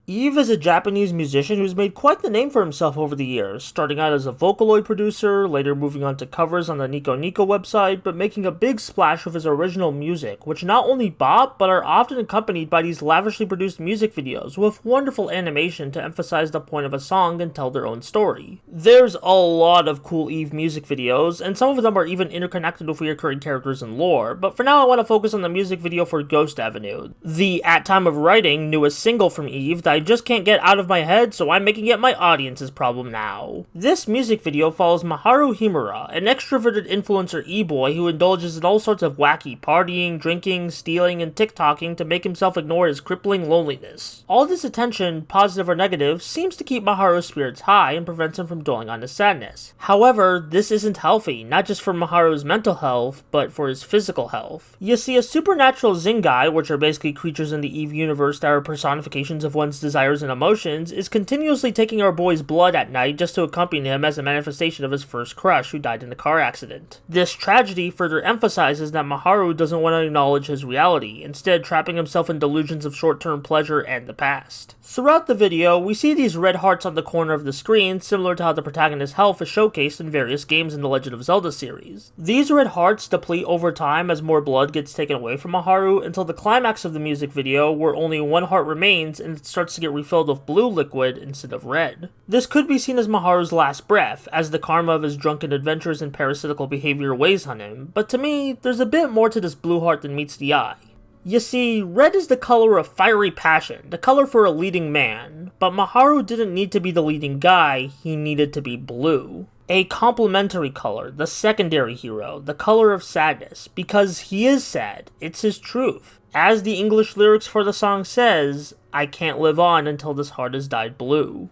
Eve is a Japanese musician who's made quite the name for himself over the years, starting out as a Vocaloid producer, later moving on to covers on the Nico Nico website, but making a big splash with his original music, which not only bop, but are often accompanied by these lavishly produced music videos with wonderful animation to emphasize the point of a song and tell their own story. There's a lot of cool Eve music videos, and some of them are even interconnected with recurring characters and lore, but for now I want to focus on the music video for Ghost Avenue, the, at time of writing, newest single from Eve that I just can't get out of my head, so I'm making it my audience's problem now. This music video follows Maharu Himura, an extroverted influencer e-boy who indulges in all sorts of wacky partying, drinking, stealing, and TikToking to make himself ignore his crippling loneliness. All this attention, positive or negative, seems to keep Maharu's spirits high and prevents him from dwelling on his sadness. However, this isn't healthy, not just for Maharu's mental health, but for his physical health. You see, a supernatural Zingai, which are basically creatures in the Eve universe that are personifications of one's desires and emotions, is continuously taking our boy's blood at night just to accompany him as a manifestation of his first crush who died in a car accident. This tragedy further emphasizes that Maharu doesn't want to acknowledge his reality, instead trapping himself in delusions of short-term pleasure and the past. Throughout the video, we see these red hearts on the corner of the screen, similar to how the protagonist's health is showcased in various games in the Legend of Zelda series. These red hearts deplete over time as more blood gets taken away from Maharu until the climax of the music video where only one heart remains and it starts to get refilled with blue liquid instead of red. This could be seen as Maharu's last breath, as the karma of his drunken adventures and parasitical behavior weighs on him, but to me, there's a bit more to this blue heart than meets the eye. You see, red is the color of fiery passion, the color for a leading man, but Maharu didn't need to be the leading guy, he needed to be blue. A complementary color, the secondary hero, the color of sadness, because he is sad, it's his truth. As the English lyrics for the song says, I can't live on until this heart has died blue.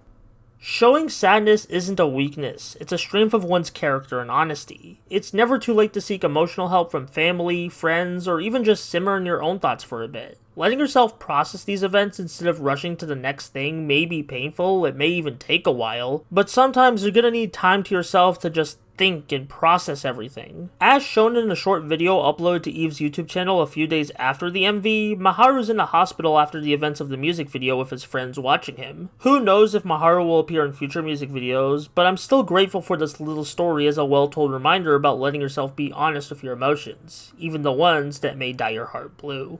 Showing sadness isn't a weakness, it's a strength of one's character and honesty. It's never too late to seek emotional help from family, friends, or even just simmer in your own thoughts for a bit. Letting yourself process these events instead of rushing to the next thing may be painful, it may even take a while, but sometimes you're gonna need time to yourself to just think and process everything. As shown in a short video uploaded to Eve's YouTube channel a few days after the MV, Maharu's in a hospital after the events of the music video with his friends watching him. Who knows if Maharu will appear in future music videos, but I'm still grateful for this little story as a well-told reminder about letting yourself be honest with your emotions, even the ones that may dye your heart blue.